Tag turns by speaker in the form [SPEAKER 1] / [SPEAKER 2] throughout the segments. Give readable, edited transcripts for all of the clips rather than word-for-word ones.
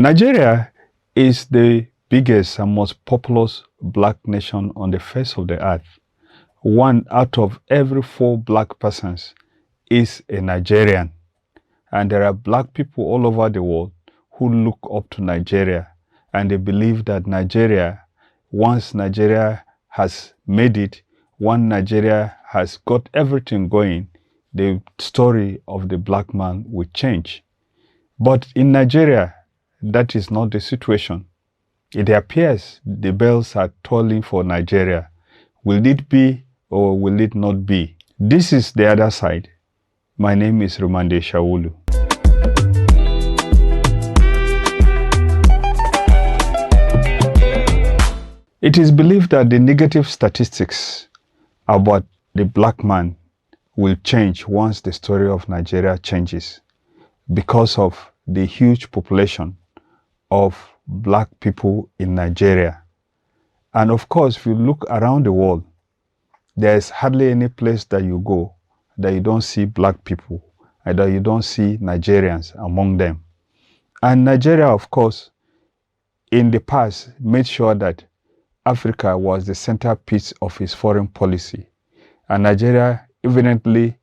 [SPEAKER 1] Nigeria is the biggest and most populous black nation on the face of the earth. 1 out of every 4 black persons is a Nigerian. And there are black people all over the world who look up to Nigeria, and they believe that Nigeria, once Nigeria has made it, once Nigeria has got everything going, the story of the black man will change. But in Nigeria, that is not the situation. It appears the bells are tolling for Nigeria. Will it be or will it not be? This is The Other Side. My name is Rumande Shawulu. It is believed that the negative statistics about the black man will change once the story of Nigeria changes because of the huge population of black people in Nigeria. And of course, if you look around the world, there is hardly any place that you go that you don't see black people and that you don't see Nigerians among them. And Nigeria, of course, in the past made sure that Africa was the centerpiece of its foreign policy. And Nigeria evidently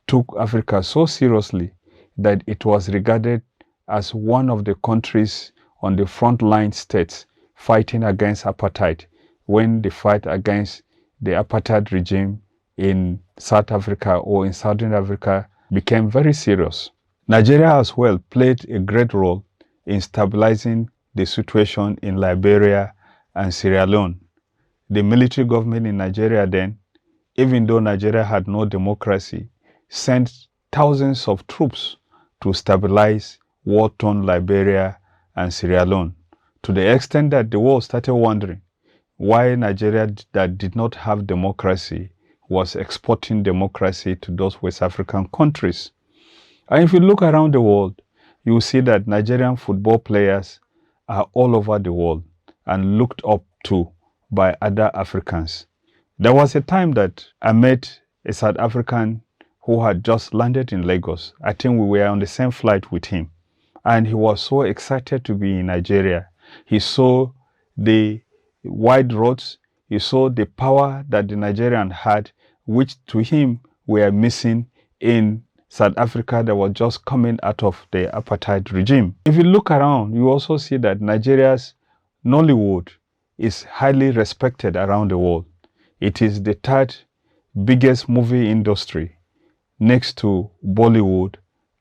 [SPEAKER 1] took Africa so seriously that it was regarded as one of the countries on the frontline states fighting against apartheid when the fight against the apartheid regime in South Africa or in Southern Africa became very serious. Nigeria as well played a great role in stabilizing the situation in Liberia and Sierra Leone. The military government in Nigeria then, even though Nigeria had no democracy, sent thousands of troops to stabilize war-torn Liberia and Sierra Leone, to the extent that the world started wondering why Nigeria that did not have democracy was exporting democracy to those West African countries. And if you look around the world, you will see that Nigerian football players are all over the world and looked up to by other Africans. There was a time that I met a South African who had just landed in Lagos. I think we were on the same flight with him. And he was so excited to be in Nigeria. He saw the wide roads. He saw the power that the Nigerian had, which to him were missing in South Africa that was just coming out of the apartheid regime. If you look around, you also see that Nigeria's Nollywood is highly respected around the world. It is the 3rd biggest movie industry next to Bollywood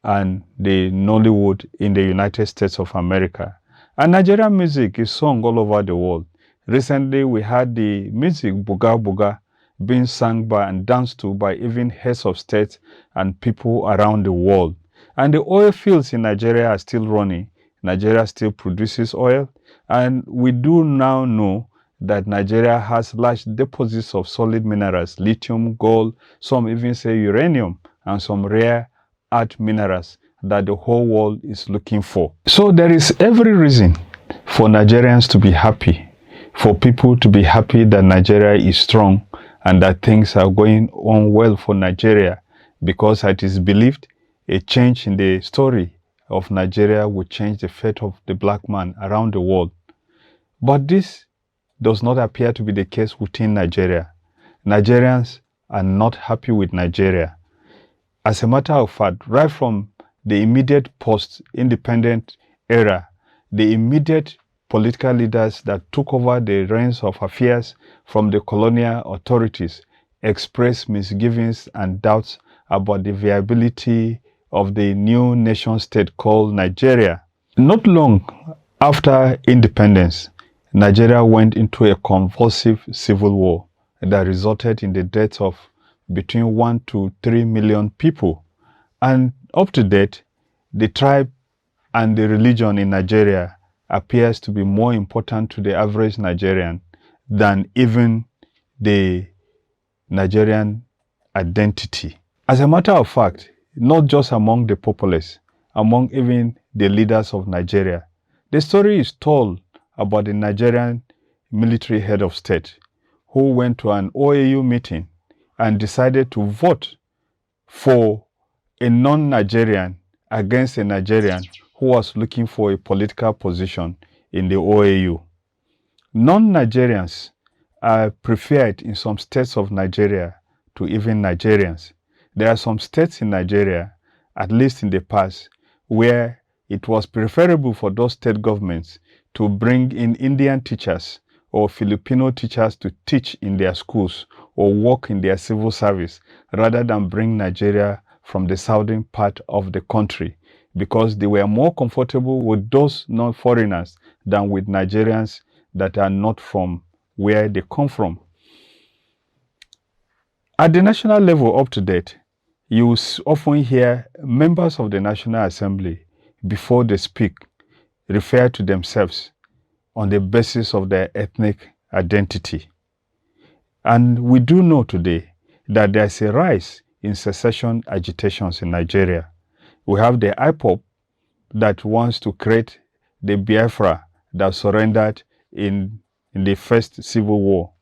[SPEAKER 1] and the Nollywood in the United States of America. And Nigerian music is sung all over the world. Recently, we had the music Buga Buga being sung by and danced to by even heads of state and people around the world. And the oil fields in Nigeria are still running. Nigeria still produces oil. And we do now know that Nigeria has large deposits of solid minerals, lithium, gold, some even say uranium, and some rare earth minerals that the whole world is looking for. So there is every reason for Nigerians to be happy, for people to be happy that Nigeria is strong and that things are going on well for Nigeria, because it is believed a change in the story of Nigeria will change the fate of the black man around the world. But this does not appear to be the case within Nigeria. Nigerians are not happy with Nigeria. As a matter of fact, right from the immediate post-independent era, the immediate political leaders that took over the reins of affairs from the colonial authorities expressed misgivings and doubts about the viability of the new nation state called Nigeria. Not long after independence, Nigeria went into a convulsive civil war that resulted in the deaths of between 1 to 3 million people. And up to date, the tribe and the religion in Nigeria appears to be more important to the average Nigerian than even the Nigerian identity. As a matter of fact, not just among the populace, among even the leaders of Nigeria, the story is told about the Nigerian military head of state who went to an OAU meeting and decided to vote for a non-Nigerian against a Nigerian who was looking for a political position in the OAU. Non-Nigerians are preferred in some states of Nigeria to even Nigerians. There are some states in Nigeria, at least in the past, where it was preferable for those state governments to bring in Indian teachers or Filipino teachers to teach in their schools or work in their civil service rather than bring Nigeria from the southern part of the country, because they were more comfortable with those non-foreigners than with Nigerians that are not from where they come from. At the national level up to date, you often hear members of the National Assembly, before they speak, refer to themselves on the basis of their ethnic identity. And we do know today that there's a rise in secession agitations in Nigeria. We have the IPOB that wants to create the Biafra that surrendered in the first civil war.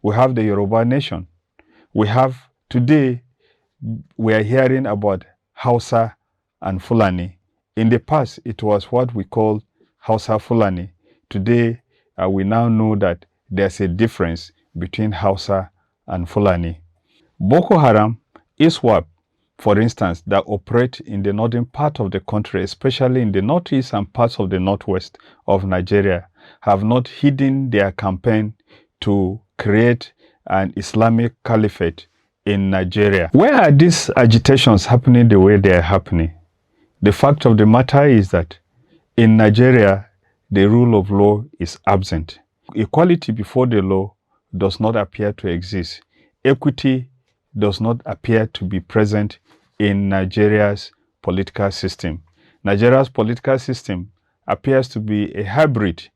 [SPEAKER 1] We have the Yoruba nation. We have today, we are hearing about Hausa and Fulani. In the past, it was what we call Hausa Fulani. Today, we now know that there's a difference between Hausa and Fulani. Boko Haram, ISWAP, for instance, that operate in the northern part of the country, especially in the northeast and parts of the northwest of Nigeria, have not hidden their campaign to create an Islamic caliphate in Nigeria. Where are these agitations happening the way they are happening? The fact of the matter is that in Nigeria, the rule of law is absent. Equality before the law does not appear to exist. Equity does not appear to be present in Nigeria's political system. Nigeria's political system appears to be a hybrid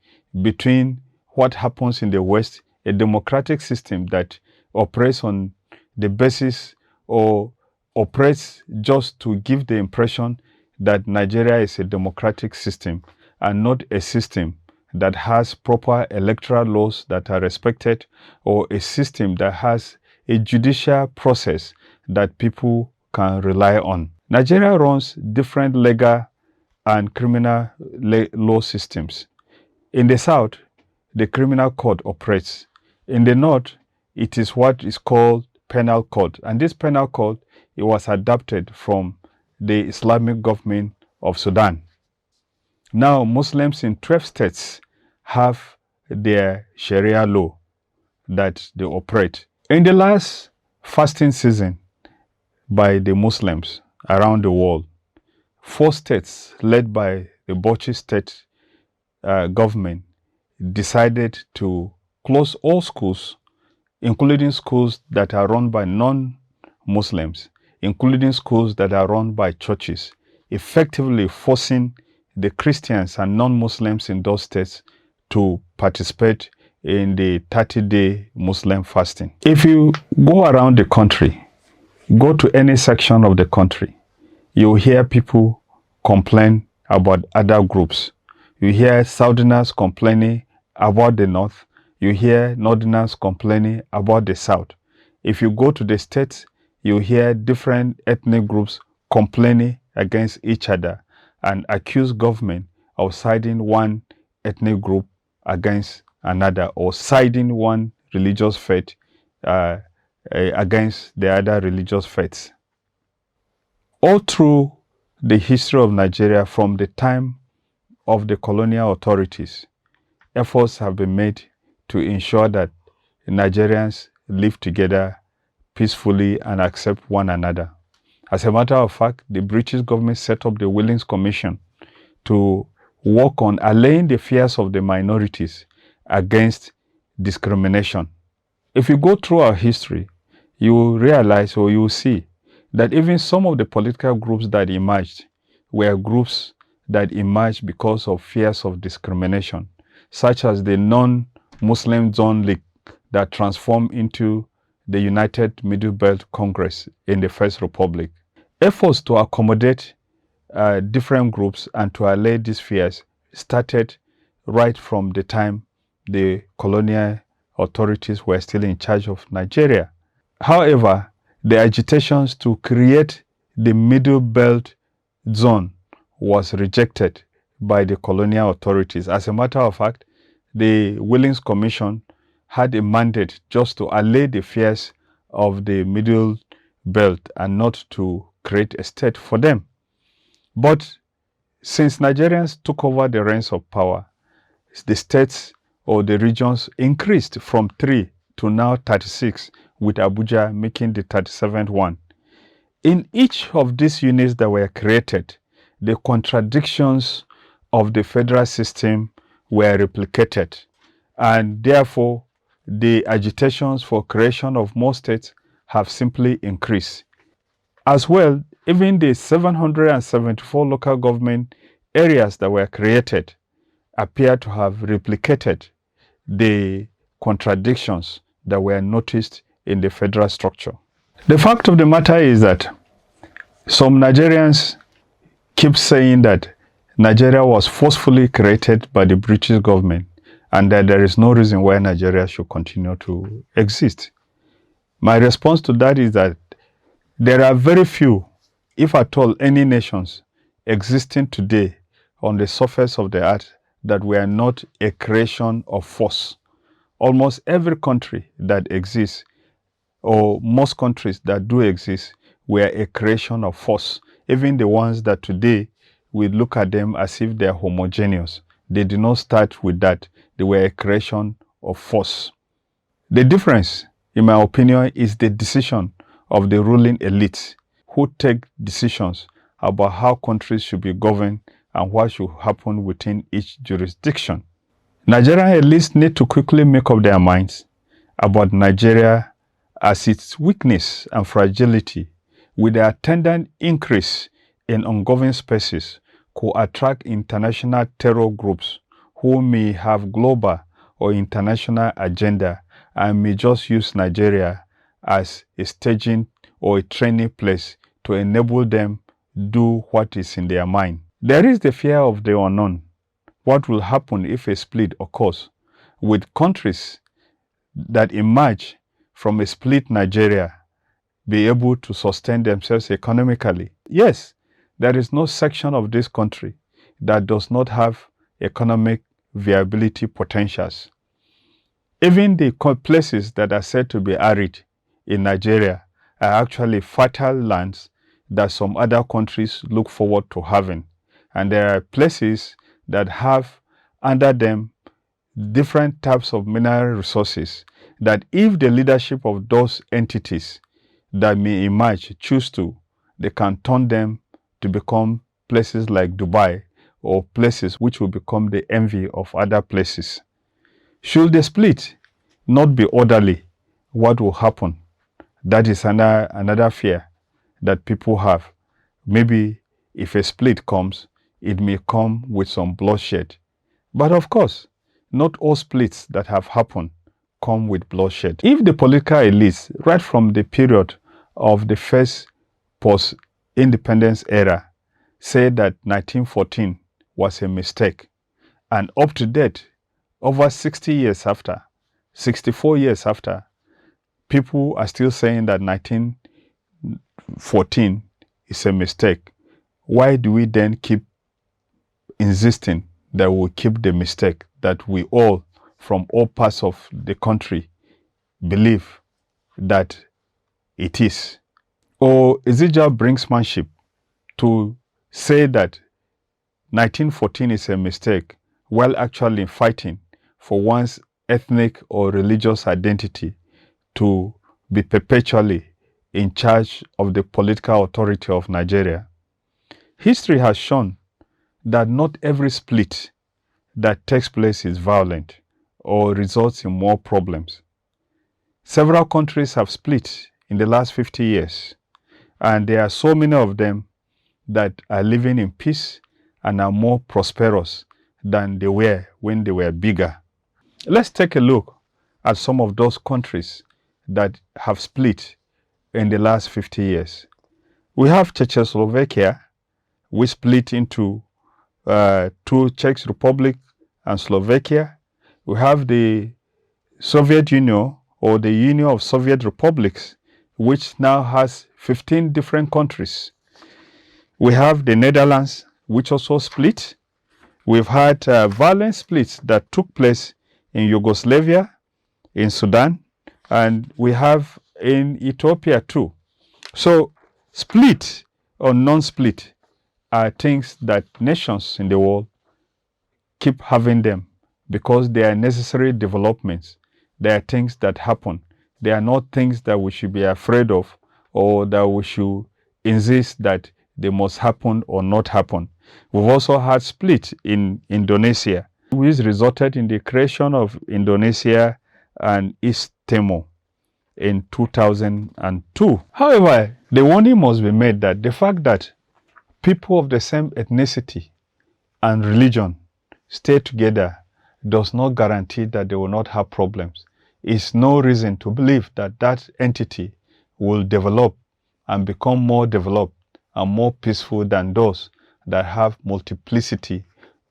[SPEAKER 1] between what happens in the West, a democratic system that operates on the basis or operates just to give the impression that Nigeria is a democratic system and not a system that has proper electoral laws that are respected, or a system that has a judicial process that people can rely on. Nigeria runs different legal and criminal law systems. In the south, the criminal code operates. In the north, it is what is called penal code. And this penal code, it was adapted from the Islamic government of Sudan. Now, Muslims in 12 states have their Sharia law that they operate. In the last fasting season by the Muslims around the world, 4 states led by the Bauchi state government decided to close all schools, including schools that are run by non-Muslims, including schools that are run by churches, effectively forcing the Christians and non-Muslims in those states to participate in the 30-day Muslim fasting. If you go around the country, go to any section of the country, you hear people complain about other groups. You hear Southerners complaining about the North. You hear Northerners complaining about the South. If you go to the states, you hear different ethnic groups complaining against each other and accuse government of siding one ethnic group against another, or siding one religious faith against the other religious faiths. All through the history of Nigeria, from the time of the colonial authorities, efforts have been made to ensure that Nigerians live together peacefully and accept one another. As a matter of fact, the British government set up the Willings Commission to work on allaying the fears of the minorities against discrimination. If you go through our history, you will realize, or you will see, that even some of the political groups that emerged were groups that emerged because of fears of discrimination, such as the non-Muslim Zone League that transformed into the United Middle Belt Congress in the First Republic. Efforts to accommodate different groups and to allay these fears started right from the time the colonial authorities were still in charge of Nigeria. However, the agitations to create the Middle Belt Zone was rejected by the colonial authorities. As a matter of fact, the Willings Commission had a mandate just to allay the fears of the Middle Belt and not to create a state for them. But since Nigerians took over the reins of power, the states or the regions increased from 3 to now 36, with Abuja making the 37th one. In each of these units that were created, the contradictions of the federal system were replicated, and therefore the agitations for creation of more states have simply increased. As well, even the 774 local government areas that were created appear to have replicated the contradictions that were noticed in the federal structure. The fact of the matter is that some Nigerians keep saying that Nigeria was forcefully created by the British government and that there is no reason why Nigeria should continue to exist. My response to that is that there are very few, if at all, any nations existing today on the surface of the earth that were not a creation of force. Almost every country that exists, or most countries that do exist, were a creation of force. Even the ones that today we look at them as if they are homogeneous. They did not start with that. They were a creation of force. The difference, in my opinion, is the decision of the ruling elites who take decisions about how countries should be governed and what should happen within each jurisdiction. Nigerian elites need to quickly make up their minds about Nigeria as its weakness and fragility, with the attendant increase in ungoverned spaces, could attract international terror groups who may have global or international agenda and may just use Nigeria as a staging or a training place to enable them do what is in their mind. There is the fear of the unknown. What will happen if a split occurs with countries that emerge from a split Nigeria be able to sustain themselves economically? Yes, there is no section of this country that does not have economic viability potentials. Even the places that are said to be arid in Nigeria are actually fertile lands that some other countries look forward to having. And there are places that have under them different types of mineral resources that if the leadership of those entities that may emerge choose to, they can turn them to become places like Dubai or places which will become the envy of other places. Should the split not be orderly, what will happen? That is another fear that people have. Maybe if a split comes, it may come with some bloodshed. But of course, not all splits that have happened come with bloodshed. If the political elites, right from the period of the first post-independence era, say that 1914 was a mistake, and up to date, over 60 years after, 64 years after, people are still saying that 1914 is a mistake, why do we then keep insisting that we'll keep the mistake that we all, from all parts of the country, believe that it is? Or is it just brinksmanship to say that 1914 is a mistake while actually fighting for one's ethnic or religious identity to be perpetually in charge of the political authority of Nigeria? History has shown that not every split that takes place is violent or results in more problems. Several countries have split in the last 50 years, and there are so many of them that are living in peace and are more prosperous than they were when they were bigger. Let's take a look at some of those countries that have split in the last 50 years. We have Czechoslovakia, which split into two Czech Republic and Slovakia. We have the Soviet Union, or the Union of Soviet Republics, which now has 15 different countries. We have the Netherlands, which also split. We've had violent splits that took place in Yugoslavia, in Sudan, and we have in Ethiopia too. So split or non-split are things that nations in the world keep having them because they are necessary developments. They are things that happen. They are not things that we should be afraid of or that we should insist that they must happen or not happen. We've also had split in Indonesia, which resulted in the creation of Indonesia and East Timor in 2002. However, the warning must be made that the fact that people of the same ethnicity and religion stay together does not guarantee that they will not have problems. It's no reason to believe that that entity will develop and become more developed and more peaceful than those that have multiplicity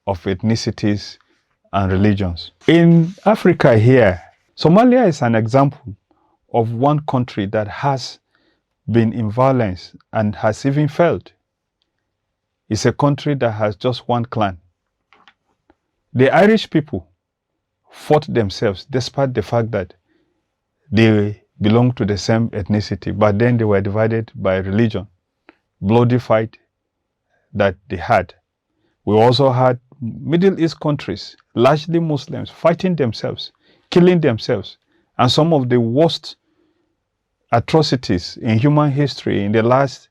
[SPEAKER 1] of ethnicities and religions. In Africa here, Somalia is an example of one country that has been in violence and has even failed. It's a country that has just one clan. The Irish people fought themselves despite the fact that they belong to the same ethnicity, but then they were divided by religion. Bloody fight that they had. We also had Middle East countries, largely Muslims, fighting themselves, killing themselves. And some of the worst atrocities in human history in the last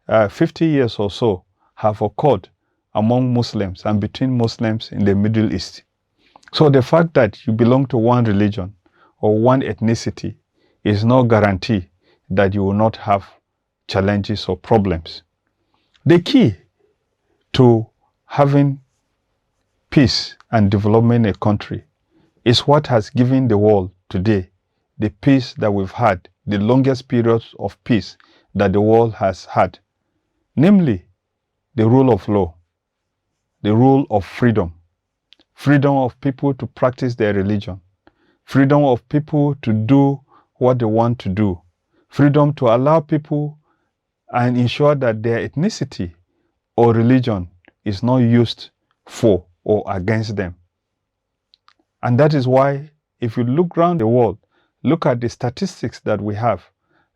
[SPEAKER 1] 50 years or so have occurred among Muslims and between Muslims in the Middle East. So the fact that you belong to one religion or one ethnicity is no guarantee that you will not have challenges or problems. The key to having peace and development in a country is what has given the world today the peace that we've had, the longest period of peace that the world has had, namely the rule of law, the rule of freedom, freedom of people to practice their religion, freedom of people to do what they want to do, freedom to allow people and ensure that their ethnicity or religion is not used for or against them. And that is why, if you look around the world, look at the statistics that we have,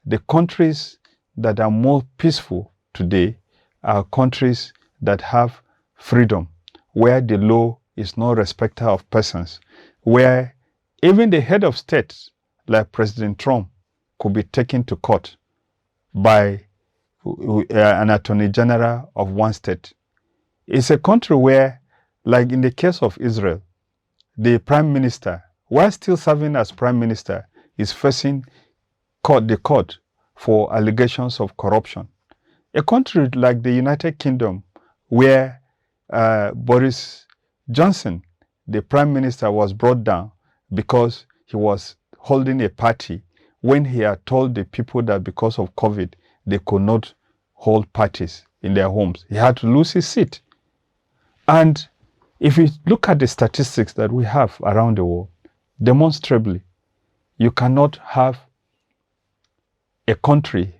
[SPEAKER 1] the countries that are more peaceful today are countries that have freedom, where the law is no respecter of persons, where even the head of state, like President Trump, could be taken to court by an attorney general of one state. It's a country where, like in the case of Israel, the prime minister, while still serving as prime minister, is facing the court for allegations of corruption. A country like the United Kingdom, where Boris Johnson, the prime minister, was brought down because he was holding a party when he had told the people that because of COVID, they could not hold parties in their homes. He had to lose his seat. And if you look at the statistics that we have around the world, demonstrably, you cannot have a country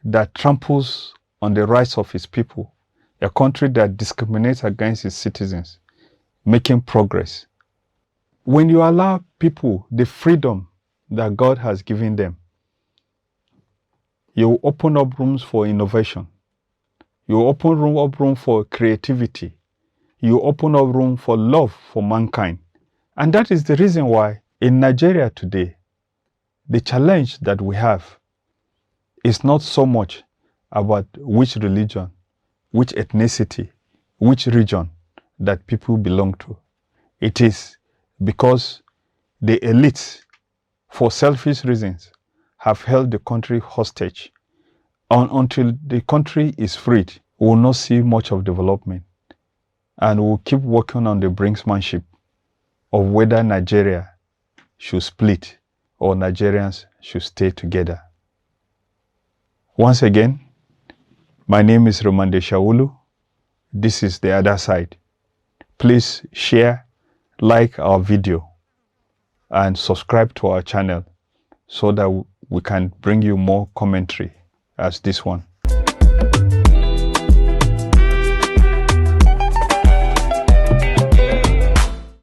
[SPEAKER 1] that tramples on the rights of its people, a country that discriminates against its citizens, making progress. When you allow people the freedom that God has given them, you open up rooms for innovation. You open up room for creativity. You open up room for love for mankind. And that is the reason why in Nigeria today, the challenge that we have is not so much about which religion, which ethnicity, which region that people belong to. It is because the elites, for selfish reasons, have held the country hostage. Until the country is freed, we will not see much of development. And we will keep working on the brinksmanship of whether Nigeria should split or Nigerians should stay together. Once again, my name is Romande Shaulu. This is The Other Side. Please share, like our video, and subscribe to our channel so that we can bring you more commentary as this one.